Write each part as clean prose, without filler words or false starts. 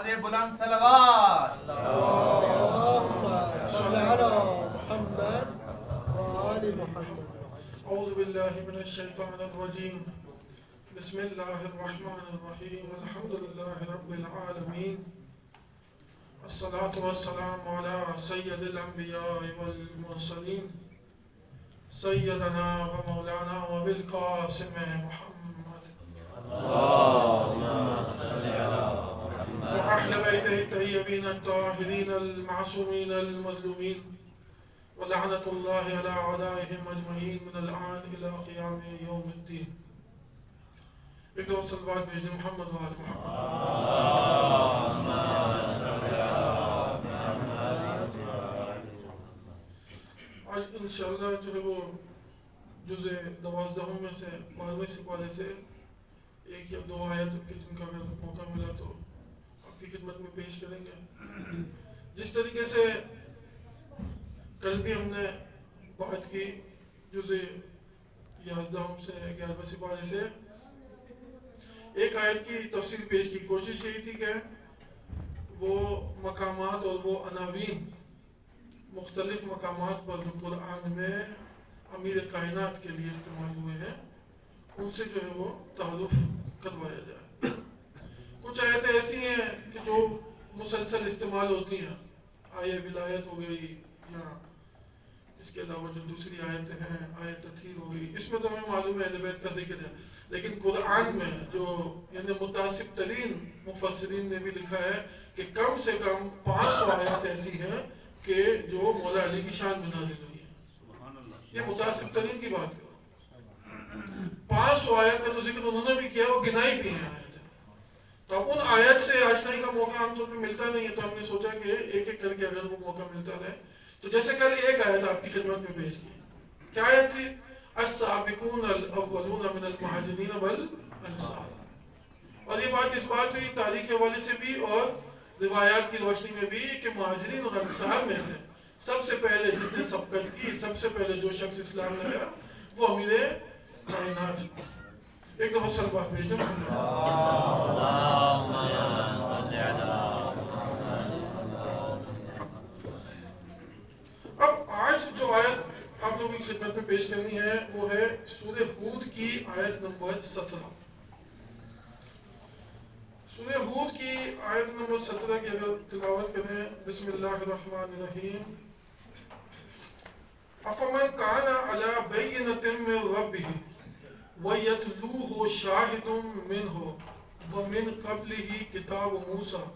آواز بلند صلوات. صل على محمد وآل محمد. اعوذ باللہ من الشیطان الرجیم. بسم اللہ الرحمن الرحیم. الحمد للہ رب العالمین. الصلاة والسلام علی سید الانبیاء والمرسلین سیدنا و مولانا و بالقاسم محمد وأهل بيته الطيبين الطاهرين المعصومين المظلومين ولعنة الله على أعدائهم أجمعين من الآن إلى قيام يوم الدين. اقدر الصلوات بإذن محمد وآل محمد. آج انشاءاللہ جو ہے وہ جزء 12 میں سے 12ویں سپارے سے ایک یا دو آیت کے جن کا اگر موقع ملا تو آپ کی خدمت میں پیش کریں گے. جس طریقے سے کل بھی ہم نے بات کی جزء 11 سے 11ویں سپارے سے ایک آیت کی تفسیر پیش کی. کوشش یہی تھی کہ وہ مقامات اور وہ عناوین مختلف مقامات پر جو قرآن میں امیر کائنات کے لیے استعمال ہوئے ہیں ان سے جو ہے وہ تعارف کروایا جائے. کچھ آیتیں ایسی ہیں کہ جو مسلسل استعمال ہوتی ہیں. آیہ ولایت ہو گئی یا اس کے علاوہ جو دوسری آیتیں ہیں آیت تطہیر ہو گئی, اس میں تو ہمیں معلوم ہے اہل بیت کا ذکر ہے. لیکن قرآن میں جو یعنی متعصب ترین مفسرین نے بھی لکھا ہے کہ کم سے کم 500 آیات ایسی ہیں کہ جو مولا علی کی شان میں نازل ہوئی ہے. یہ متعصب ترین کی بات ہے. 500 آیت کا تو ذکر انہوں نے بھی کیا, وہ گنائی بھی ہیں آیت. تو اب ان آیت سے آشنائی کا موقع عام طور پہ ملتا نہیں ہے, تو ہم نے سوچا کہ ایک ایک کر کے اگر وہ موقع ملتا رہے. تو جیسے کل ایک آیت آپ کی خدمت میں پیش کی. کیا آیت تھی؟ السابقون الاولون من المہاجرین والانصار. اور یہ بات اس بات ہوئی تاریخ کے حوالے سے بھی اور روایات کی روشنی میں بھی کہ مہاجرین اور انصار میں سے سب سے پہلے جس نے سبقت کی, سب سے پہلے جو شخص اسلام لایا وہ امیر کائنات. ایک دفعہ صلوات بھیجیں. اب آج جو آیت آپ لوگوں کی خدمت میں پیش کرنی ہے وہ ہے سورہ ہود کی آیت نمبر 17. سورہ ہود کی آیت نمبر 17 کی اگر تلاوت کریں. بسم اللہ الرحمن الرحیم. افمن کان علی بینۃ من ربہ ویتلوہ شاہد منہ ومن قبلہ کتاب موسیٰ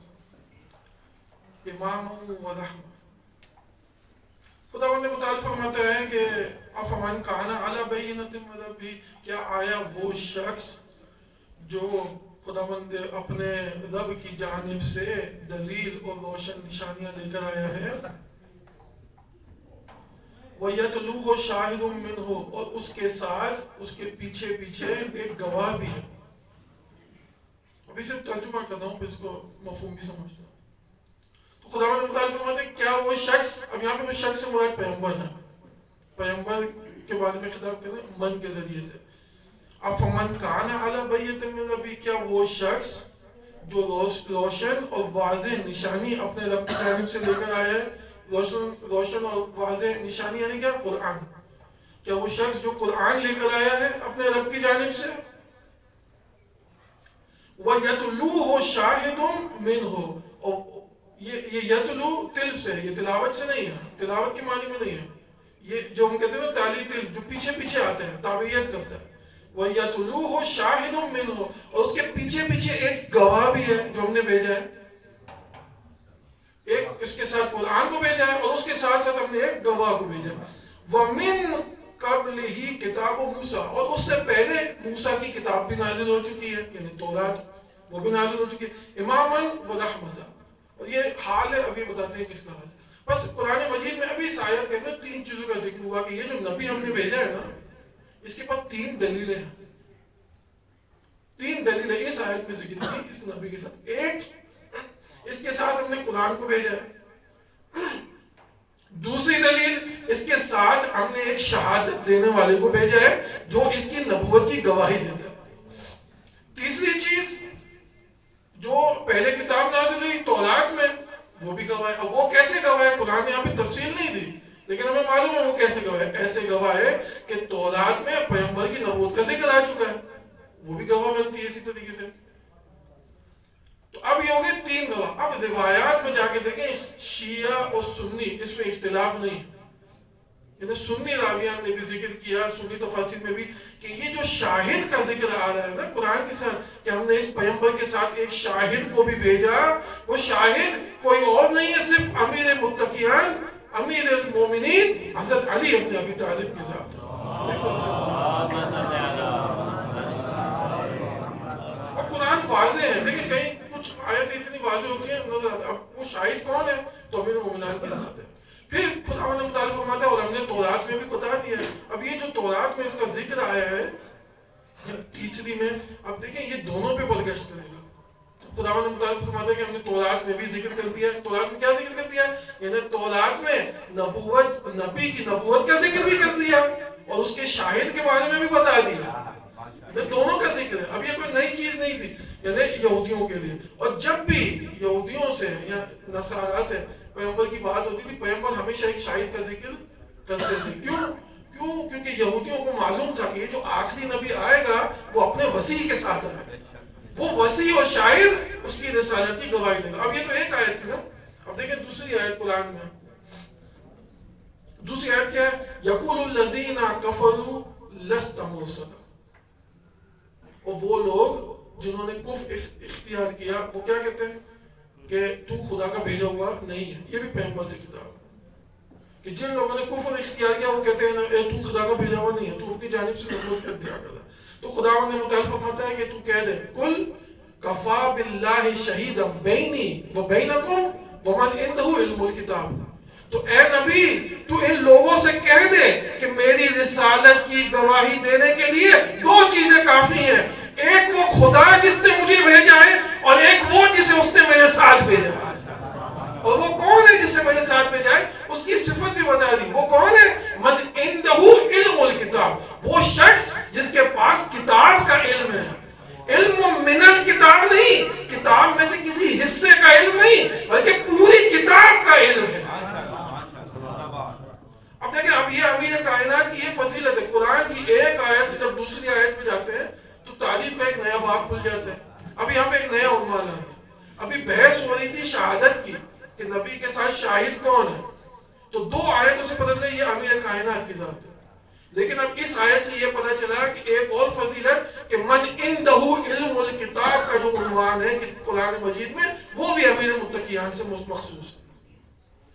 اماما ورحمہ. خداوند متعال فرماتا ہے کہ افمن کان علی بینۃ من ربہ, کیا آیا وہ شخص جو خداوند اپنے رب کی جانب سے دلیل اور روشن نشانیاں لے کر آیا ہے. وَيَتْلُوهُ شَاهِدٌ مِّنْهُ, اور اس کے ساتھ اس کے پیچھے پیچھے ایک گواہ بھی ہے. ابھی صرف ترجمہ کر رہا ہوں پھر اس کو مفہوم بھی سمجھنا. تو خداوند متعال فرماتے ہیں کیا وہ شخص, اب یہاں پہ وہ شخص سے مراد پیغمبر ہے. پیغمبر کے بارے میں خطاب کریں من کے ذریعے سے. افمن کان علی بینۃ من ربہ, کیا وہ شخص جو روشن اور واضح نشانی اپنے رب کی جانب سے لے کر آیا ہے. روشن اور واضح نشانی یعنی کیا؟ قرآن. کیا وہ شخص جو قرآن لے کر آیا ہے اپنے رب کی جانب سے. وَيَتْلُوهُ شَاهِدٌ مِّنْهُ, اور یہ یتلو تلف سے, یہ تلاوت سے نہیں ہے, تلاوت کی معنی میں نہیں ہے. یہ جو ہم کہتے ہیں نا تالی تلف, جو پیچھے پیچھے آتا ہے, تابعیت کرتا ہے. وَيَتْلُوهُ شَاهِدٌ مِّنْهُ, اور اس کے پیچھے پیچھے ایک گواہ بھی ہے جو ہم نے بھیجا ہے. ایک اس کے ساتھ قرآن کو بھیجا ہے اور اس کے ساتھ ساتھ ہم نے ایک گواہ کو بھیجا ہے. وَمِن قَبْلِهِ کتاب موسیٰ, اور اس سے پہلے موسیٰ کی کتاب بھی نازل ہو چکی ہے, یعنی تورات وہ بھی نازل ہو چکی ہے. اماماً ورحمۃ, اور یہ حال ہے, ابھی بتاتے ہیں کس کا حال ہے. بس قرآن مجید میں ابھی اس آیت کے اندر 3 چیزوں کا ذکر ہوا کہ یہ جو نبی ہم نے بھیجا ہے نا اس کے پاس 3 دلیلیں ہیں. 3 دلیلیں اس آیت میں ذکر کی اس نبی کے ساتھ. ایک, اس کے ساتھ ہم نے قرآن کو بھیجا ہے. دوسری دلیل, اس کے ساتھ ہم نے ایک شہادت دینے والے کو بھیجا ہے جو اس کی نبوت کی گواہی دیتا ہے. تیسری چیز جو پہلے کتاب نازل ہوئی تورات میں وہ بھی گواہ ہے. اب وہ کیسے گواہ ہے؟ قرآن نے یہاں پہ تفصیل نہیں دی لیکن ہمیں معلوم ہے وہ کیسے گواہ ہے. ایسے گواہ ہے کہ تورات میں پیغمبر کی نبوت کا ذکر آ چکا ہے, وہ بھی گواہ بنتی ہے اسی طریقے سے. تو اب یہ ہو گئے 3 گواہ. اب روایات میں جا کے دیکھیں شیعہ اور سنی اس میں اختلاف نہیں ہے. یعنی سنی راویان نے بھی ذکر کیا, سنی تفاسیر میں بھی, کہ یہ جو شاہد کا ذکر آ رہا ہے نا قرآن کے ساتھ کہ ہم نے اس پیغمبر کے ساتھ ایک شاہد کو بھی بھیجا, وہ شاہد کوئی اور نہیں ہے صرف امیر متقیان امیر المومنین حضرت علی ابن ابی طالب کے ساتھ. اور قرآن واضح ہے, لیکن کہیں کچھ آیتیں اتنی واضح ہوتی ہیں نظر آتا. اب وہ شاہد کون ہے؟ تو امیر المومنین کے ساتھ ہے. پھر خدا نے متعلق فرماتا ہے اور ہم نے تورات میں بھی بتا دیا ہے. اب یہ جو تورات میں اس کا ذکر آیا ہے تیسری میں, اب دیکھیں یہ دونوں پہ برگشت کرے گا. خدا نے متعلق فرماتا ہے کہ ہم نے تورات میں بھی ذکر کر دیا ہے. تورات میں کیا ذکر کر دیا؟ یعنی تورات میں نبوت, نبی کی نبوت کا ذکر بھی کر دیا اور اس کے شاہد کے بارے میں بھی بتا دیا. دونوں کا ذکر ہے. اب یہ کوئی نئی چیز نہیں تھی یعنی یہودیوں کے لیے. اور جب بھی یہودیوں سے یا نصارا سے پیغمبر کی بات ہوتی تھی, پیغمبر ہمیشہ ایک شاہد کا ذکر کرتے تھے. کیونکہ یہودیوں کو معلوم تھا کہ یہ جو آخری نبی آئے گا وہ اپنے وسیع کے ساتھ آئے گا, وہ وسیع اور شاہد اس کی رسالت کی گواہی دے گا. اب یہ تو ایک آیت تھی نا. اب دیکھیں دوسری آیت قرآن میں. دوسری آیت کیا ہے؟ یقول الذین کفروا لست مرسلا. اور وہ لوگ جنہوں نے کفر اختیار کیا وہ کیا کہتے ہیں کہ تو خدا کا بھیجا ہوا نہیں ہے. یہ بھی پیغمبر سے کتاب ہے کہ جن لوگوں نے کفر اختیار کیا وہ کہتے ہیں اے تو خدا کا بھیجا ہوا نہیں ہے, تو اپنی جانب سے نبوت کا ادعا کر رہا ہے. تو خدا نے متعلق فرماتا ہے کہ تو کہہ دے کل کفا باللہ شہیدا بینی و بینکم ومن عنده علم الکتاب. تو اے نبی تو ان لوگوں سے کہہ دے کہ میری رسالت کی گواہی دینے کے لیے 2 چیزیں کافی ہیں. ایک وہ خدا جس نے مجھے بھیجا ہے اور ایک وہ جسے اس نے میرے ساتھ بھیجا ہے. اور وہ کون ہے جسے میرے ساتھ بھیجا ہے؟ اس کی صفت بھی بتا دی. وہ کون ہے؟ من عنده علم الکتاب, وہ شخص جس کے پاس کتاب کا علم ہے. علم من الکتاب نہیں, کتاب میں سے کسی حصے کا علم نہیں بلکہ پوری کتاب کا علم ہے. اب دیکھیں اب یہ امیر کائنات کی یہ فضیلت ہے. قرآن کی ایک آیت سے جب دوسری آیت میں جاتے ہیں تو تعریف کا ایک نیا باب کھل جاتا ہے. اب یہاں پہ ایک نیا عنوان ہے. ابھی بحث ہو رہی تھی شہادت کی کہ نبی کے ساتھ شاہد کون ہے, تو 2 آیتوں سے پتہ چلا یہ امیر کائنات کی ذات ہے. لیکن اب اس آیت سے یہ پتہ چلا کہ ایک اور فضیلت کہ من عنده علم الکتاب کا جو عنوان ہے کہ قرآن مجید میں وہ بھی امیر متقیان سے مخصوص ہے.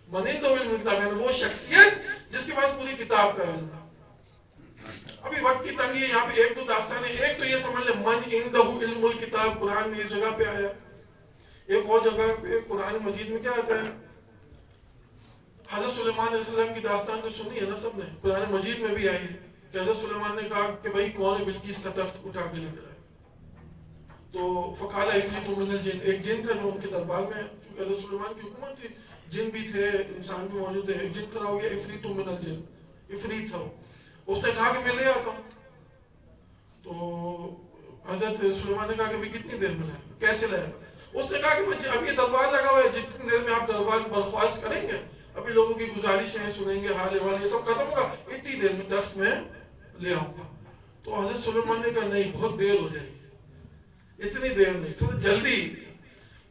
من عنده علم الکتاب یعنی وہ شخصیت جس کے پاس پوری کتاب کا علم ہے. ابھی وقت کی تنگی ہے, یہاں پہ 1-2 داستان ہے. ایک تو یہ سمجھ لیں من عنده علم الکتاب قرآن میں اس جگہ پہ آیا. ایک اور جگہ پہ قرآن مجید میں کیا آتا ہے؟ حضرت سلیمان علیہ السلام کی داستان تو سنی ہے نا سب نے, قرآن مجید میں بھی آئی ہے کہ حضرت سلیمان نے کہا کہ بھائی کون ہے بلقیس کا تخت اٹھا کے لے کر آئے. تو فقال عفریت من الجن, ایک جن تھا جو ان کے دربار میں, کیونکہ حضرت سلیمان کی حکومت تھی, جن بھی تھے انسان بھی موجود تھے. ایک جن کھڑا ہو گیا عفریت من الجن, عفریت تھا, اس نے کہا کہ میں لے آتا ہوں. تو حضرت سلیمان نے کہا کہ بھائی کتنی دیر میں لائے, کیسے لائے؟ اس نے کہا کہ اب یہ دربار لگا ہوا ہے, جتنی دیر میں آپ دربار برخواست کریں گے, ابھی لوگوں کی گزارشیں سنیں گے, حال حوال یہ سب ختم ہوگا, اتنی دیر میں تخت میں لے آؤں گا. تو حضرت سلیمان نے کہا نہیں بہت دیر ہو جائے گی, اتنی دیر نہیں, تھوڑا جلدی.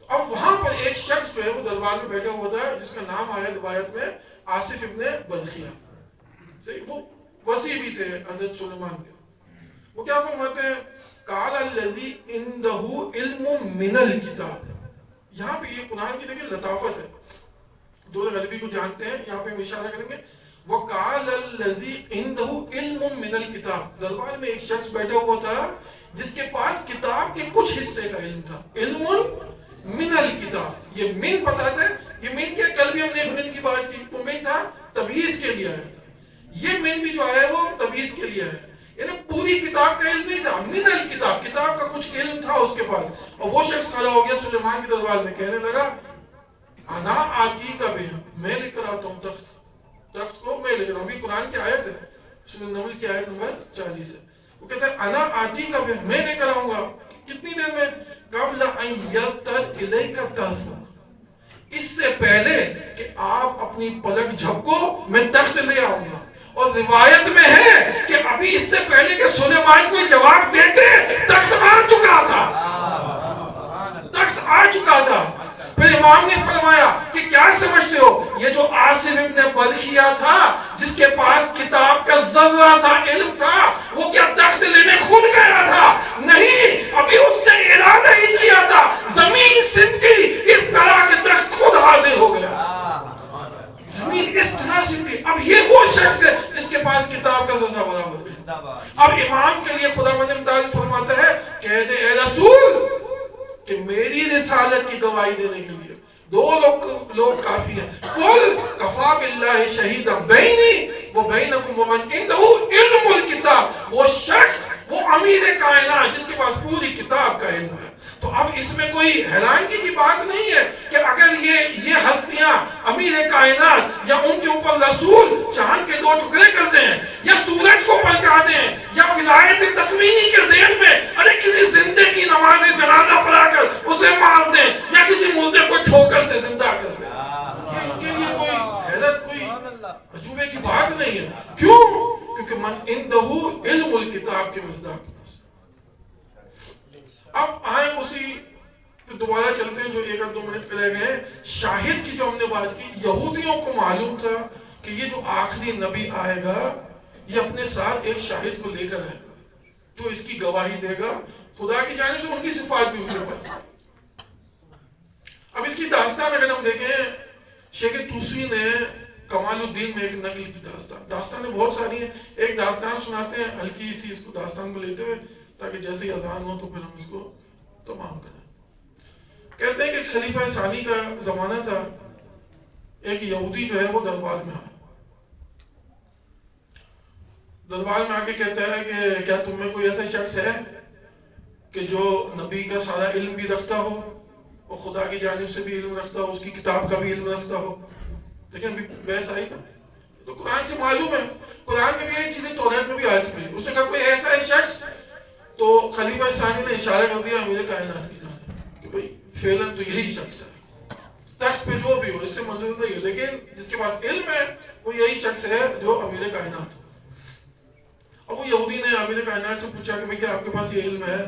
اب وہاں پر ایک شخص جو ہے وہ دربار میں بیٹھا ہوا تھا جس کا نام آیا روایت میں آصف ابن بلخیہ. وہ وسیع بھی تھے حضرت سلیمان کے. وہ کیا فرماتے ہیں؟ قال الذی عنده علم من الکتاب. یہاں پہ یہ قرآن کی دیکھیں لطافت ہے, جو غربی کو جانتے ہیں یہاں پہ ہم اشارہ کریں گے. وقال الذی عنده علم من الکتاب, دربار میں ایک شخص بیٹھا ہوا تھا جس کے پاس کتاب کے کچھ حصے کا علم تھا. علم من الکتاب, یہ من بتاتے ہیں, یہ من کیا, کل بھی ہم نے من کی بات کی, وہ من تھا تمییز کے لیے آیا تھا. یہ من بھی جو آیا ہے وہ تمییز کے لیے آیا, یعنی پوری کتاب کا علم نہیں تھا. من الکتاب, کتاب کا کچھ علم تھا اس کے پاس. اور وہ شخص کھڑا ہو گیا سلیمان کے دربار میں, کہنے لگا انا آتی کا بے, میں لے کر آتا ہوں تخت کو میں لے کر آؤں. ابھی قرآن کی آیت ہے, سورہ نمل کی آیت نمبر 40 ہے. وہ کہتا ہے انا آتی کا بے, میں لے کر آؤں گا. کتنی دیر میں؟ قبل ان یرتد الیک طرفک، اس سے پہلے کہ آپ اپنی پلک جھپکو میں تخت لے آؤں گا. اور روایت میں ہے کہ ابھی اس سے پہلے کہ سلیمان کوئی جواب دیتے تخت آ چکا تھا، تخت آ چکا تھا. پھر امام نے فرمایا کہ کیا سمجھتے ہو یہ جو عاصم ابن بلخیہ تھا جس کے پاس کتاب کا ذرہ سا علم تھا وہ کیا تخت لینے خود گیا تھا؟ نہیں، ابھی اس نے ارادہ ہی کیا تھا، زمین سمٹی اس طرح کہ تخت خود حاضر ہو گیا. زمین اس طرح سمٹی. اب یہ وہ شخص ہے جس کے پاس کتاب کا ذرہ برابر ہے. اب امام کے لیے خدا متعال فرماتا ہے کہہ دے اے رسول کہ میری رسالت کی گواہی دینے کے لیے دو لوگ کافی ہیں. قل کفا باللہ شہیدا بینی و بینکم ومن عنده علم الکتاب، وہ شخص، وہ امیر کائنات جس کے پاس پوری کتاب کا علم ہے. تو اب اس میں کوئی حیرانگی کی بات نہیں ہے کہ اگر یہ ہستیاں امیر کائنات یا ان کے اوپر رسول چاند کے 2 ٹکڑے کر دیں یا سورج کو پلٹا دیں یا ولایت تکوینی کے ذہن میں ارے کسی زندے کی نماز جنازہ پڑھا کر اسے مار دیں یا کسی مردے کو ٹھوکر سے زندہ کر دیں، یہ ان کے لیے کوئی حیرت، کوئی عجوبے کی بات نہیں ہے. کیوں؟ کیونکہ من عنده علم الکتاب کے مصداق. اب آئیں اسی پہ دوبارہ چلتے ہیں جو 1 2 منٹ پہ رہ گئے ہیں. شاہد کی جو ہم نے بات کی، یہودیوں کو معلوم تھا کہ یہ جو آخری نبی آئے گا یہ اپنے ساتھ ایک شاہد کو لے کر آئے گا جو اس کی گواہی دے گا خدا کی جانب سے، ان کی صفات بھی ان کے پاس. اب اس کی داستان اگر ہم دیکھیں، شیخ توسی نے کمال الدین میں ایک نقل کی داستانیں بہت ساری ہیں. ایک داستان سناتے ہیں ہلکی سی، اس کو داستان کو لیتے ہوئے تاکہ جیسے ہی اذان ہو تو پھر ہم اس کو تمام کریں. کہتے ہیں کہ خلیفہ ثانی کا زمانہ تھا. ایک یہودی جو ہے وہ دربار میں آیا، دربار میں آ کے کہتا ہے کہ کیا تم میں کوئی ایسا شخص ہے کہ جو نبی کا سارا علم بھی رکھتا ہو اور خدا کی جانب سے بھی علم رکھتا ہو، اس کی کتاب کا بھی علم رکھتا ہو. لیکن بحث آئی نا، تو قرآن سے معلوم ہے، قرآن میں بھی یہ چیزیں توریت میں بھی آ چکی ہیں. اس نے کہا کوئی ایسا ہے شخص، تو خلیفہ ثانی نے اشارہ کر دیا امیر کائنات کی جانب کہ بھئی فعلاً تو یہی شخص ہے، تخت پہ جو بھی ہو اس سے منظور نہیں ہے، لیکن جس کے پاس علم ہے وہ یہی شخص ہے جو امیر کائنات. اب وہ یہودی نے امیر کائنات سے پوچھا کہ بھئی کیا آپ کے پاس یہ علم ہے،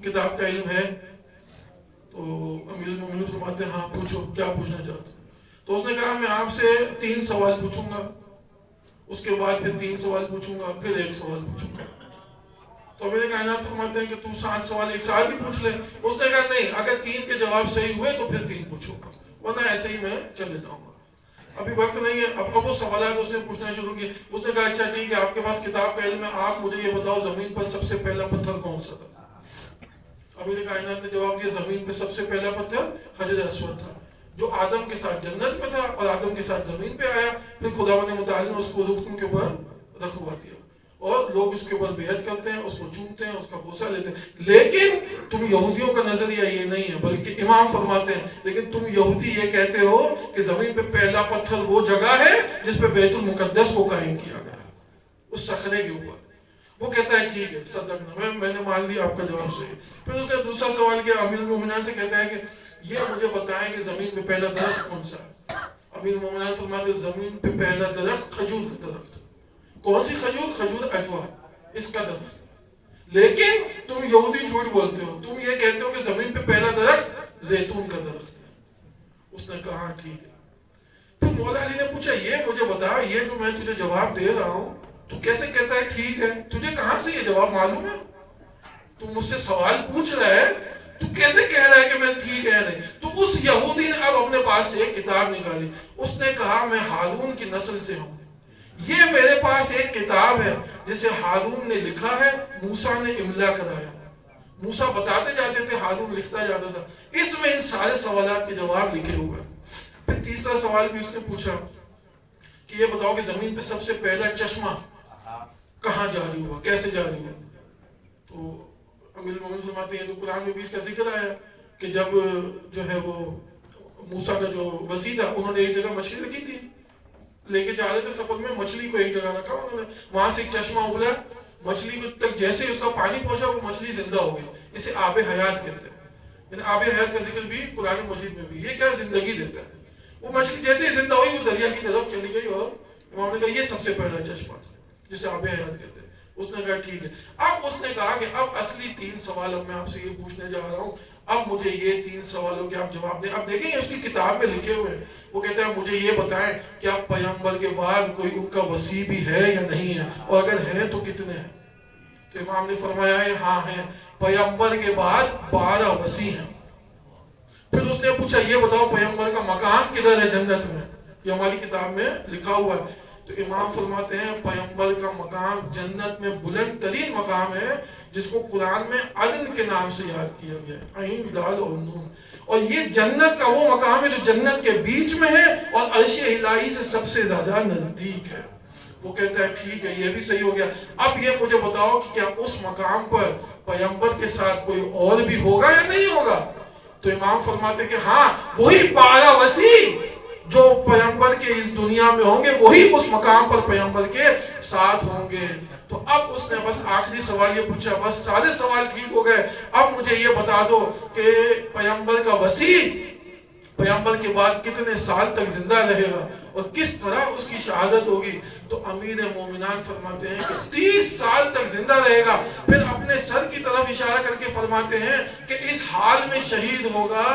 کتاب کا علم ہے؟ تو امیر المومنین فرماتے ہیں ہاں پوچھو، کیا پوچھنا چاہتے. تو اس نے کہا میں آپ سے 3 سوال پوچھوں گا، اس کے بعد پھر 3 سوال پوچھوں گا، پھر 1 سوال پوچھوں گا. تو امیر کائنات فرماتے ہیں کہ تو 7 سوال ایک ساتھ بھی پوچھ لے. اس نے کہا نہیں، اگر 3 کے جواب صحیح ہوئے تو پھر 3 پوچھوں گا، ورنہ ایسے ہی میں چلے جاؤں گا، ابھی وقت نہیں ہے. اب وہ سوالات اس نے پوچھنا شروع کیے. اس نے کہا اچھا ٹھیک ہے، آپ کے پاس کتاب کا علم ہے، آپ مجھے یہ بتاؤ زمین پر سب سے پہلا پتھر کون سا تھا؟ امیر کائنات نے جواب دیا زمین پہ سب سے پہلا پتھر حجر اسود تھا، جو آدم کے ساتھ جنت میں تھا اور آدم کے ساتھ زمین پہ آیا. پھر خداوند متعال نے اس کو رکن کے اوپر رکھوا دیا اور لوگ اس کے اوپر بیعت کرتے ہیں، اس کو چومتے ہیں، اس کا بوسہ لیتے ہیں. لیکن تم یہودیوں کا نظریہ یہ نہیں ہے، بلکہ امام فرماتے ہیں لیکن تم یہودی یہ کہتے ہو کہ زمین پہ پہلا پتھر وہ جگہ ہے جس پہ بیت المقدس کو قائم کیا گیا اس صخرے کے اوپر. وہ کہتا ہے ٹھیک ہے صدقنا، میں نے مان لیا آپ کا جواب صحیح. پھر اس نے دوسرا سوال کیا، امیر المومنین سے کہتا ہے کہ یہ مجھے بتائیں کہ زمین پہ پہلا درخت کون سا ہے؟ امیر المومنین فرماتے ہیں زمین پہ پہلا درخت کھجور کا درخت. کون سی کھجور؟ کھجور اجوا، اس کا درخت. لیکن تم یہودی جھوٹ بولتے ہو، تم یہ کہتے ہو کہ زمین پہ پہلا درخت زیتون کا درخت ہے. اس نے کہا ٹھیک ہے. پھر مولا علی نے پوچھا یہ مجھے بتا، یہ جو میں تجھے جواب دے رہا ہوں تو کیسے کہتا ہے ٹھیک ہے؟ تجھے کہاں سے یہ جواب معلوم ہے؟ تو مجھ سے سوال پوچھ رہا ہے، تو کیسے کہہ رہا ہے کہ میں ٹھیک ہے نہیں؟ تو اس یہودی نے اب اپنے پاس سے ایک کتاب نکالی. اس نے کہا میں ہارون کی نسل سے ہوں، یہ میرے پاس ایک کتاب ہے جسے ہارون نے لکھا ہے، موسیٰ نے املا کرایا. موسیٰ بتاتے جاتے تھے، ہارون لکھتا جاتا تھا. اس میں ان سارے سوالات کے جواب لکھے ہوئے. پھر تیسرا سوال بھی اس نے پوچھا کہ یہ بتاؤ کہ زمین پہ سب سے پہلا چشمہ کہاں جاری ہوا، کیسے جاری ہوا؟ تو امیر المومنین فرماتے ہیں تو قرآن میں بھی اس کا ذکر آیا کہ جب جو ہے وہ موسیٰ کا جو وصی تھا انہوں نے ایک جگہ مچھلی رکھی تھی، لے کے جا رہے تھے سفر میں، مچھلی کو ایک جگہ رکھا انہوں نے، وہاں سے ایک چشمہ ابلا مچھلی تک جیسے اس کا پانی پہنچا وہ مچھلی زندہ ہو گئی. اسے آب حیات کہتے ہیں. یعنی آب حیات کا ذکر بھی قرآن مجید میں بھی. یہ کیا زندگی دیتا ہے. وہ مچھلی جیسے ہی زندہ ہوئی وہ دریا کی طرف چلی گئی اور امام نے کہا یہ سب سے پہلا چشمہ تھا جسے آب حیات کہتے ہیں. اس نے کہا ٹھیک ہے. اب اس نے کہا کہ اب اصلی 3 سوال اب میں آپ سے یہ پوچھنے جا رہا ہوں. اب مجھے یہ 3 سوالوں کے آپ جواب دیں. اب دیکھیں اس کی کتاب میں لکھے ہوئے ہیں. وہ کہتے ہیں مجھے یہ بتائیں کہ اب پیغمبر کے بعد کوئی ان کا وصی بھی ہے یا نہیں ہے, اور اگر ہے تو کتنے ہیں. تو امام نے فرمایا ہے ہاں ہیں. پیغمبر کے بعد 12 وصی ہیں. پھر اس نے پوچھا یہ بتاؤ پیغمبر کا مقام کدھر ہے جنت میں. یہ ہماری کتاب میں لکھا ہوا ہے. تو امام فرماتے ہیں پیغمبر کا مقام جنت میں بلند ترین مقام ہے جس کو قرآن میں عدن کے نام سے یاد کیا گیا ہے. عین دال اور نون. اور یہ جنت کا وہ مقام ہے جو جنت کے بیچ میں ہے اور عرش الہی سے سب سے زیادہ نزدیک ہے. وہ کہتا ہے ٹھیک ہے یہ بھی صحیح ہو گیا. اب یہ مجھے بتاؤ کہ کیا اس مقام پر پیغمبر کے ساتھ کوئی اور بھی ہوگا یا نہیں ہوگا. تو امام فرماتے کہ ہاں وہی 12 وصی جو پیغمبر کے اس دنیا میں ہوں گے وہی اس مقام پر پیغمبر کے ساتھ ہوں گے. تو اب اس نے بس آخری سوال یہ پوچھا. بس سارے سوال ٹھیک ہو گئے. اب مجھے یہ بتا دو کہ پیغمبر کا وصی پیغمبر کے بعد کتنے سال تک زندہ رہے گا اور کس طرح اس کی شہادت ہوگی. تو امیر مومنان فرماتے ہیں کہ 30 سال تک زندہ رہے گا. پھر اپنے سر کی طرف اشارہ کر کے فرماتے ہیں کہ اس حال میں شہید ہوگا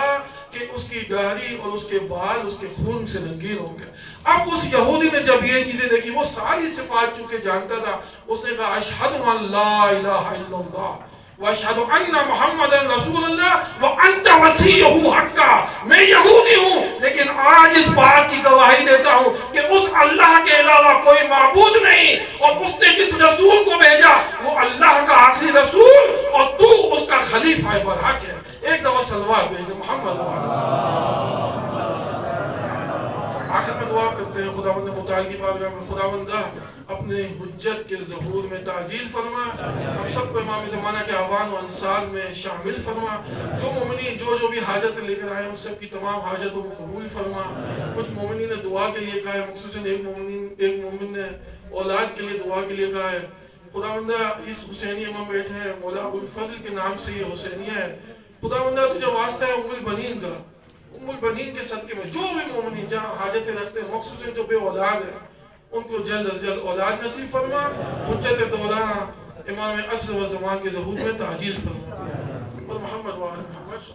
کہ اس کی داڑھی اور اس کے بال اس کے خون سے رنگین ہوں گے. اب اس یہودی نے جب یہ چیزیں دیکھی وہ ساری صفات چونکہ جانتا تھا. اس نے کہا اشہد ان لا الہ الا اللہ واشہد ان محمد رسول اللہ وانت وصیہ حقا. میں یہودی ہوں لیکن آج اس بات کی گواہی دیتا ہوں کہ اس اللہ کے علاوہ کوئی معبود نہیں اور اس نے جس رسول کو بھیجا وہ اللہ کا آخری رسول اور تو اس کا خلیفہ برحق ہے. ایک دفعہ صلوات بھیج دے محمد. آخر میں دعا کرتے ہیں خداوند متعال کی بارگاہ میں خداوندہ اپنے حجت کے ظہور میں تعجیل فرما. ہم سب کو امام زمانہ کے اعوان و انصار میں شامل فرما. جو مومنین جو بھی حاجت لے کر آئے ان سب کی تمام حاجتوں کو قبول فرما. کچھ مومنین نے دعا کے لیے کہا ہے, مخصوصاً ایک مومن نے اولاد کے لیے دعا کے لیے کہا ہے. خداوندہ اس حسینیہ میں بیٹھے ہیں مولا ابو الفضل کے نام سے یہ حسینیہ ہے. خداوندہ تجھے واسطہ ہے ام البنین کا, ام البنین کے صدقے میں جو بھی مومنین جہاں حاجتیں رکھتے ہیں مخصوصاً جو بے اولاد ہیں ان کو جلد از جلد اولاد نصیب فرما. حجت دوران امام عصر و زمان کے ظہور میں تعجیل فرما. اور محمد و آل محمد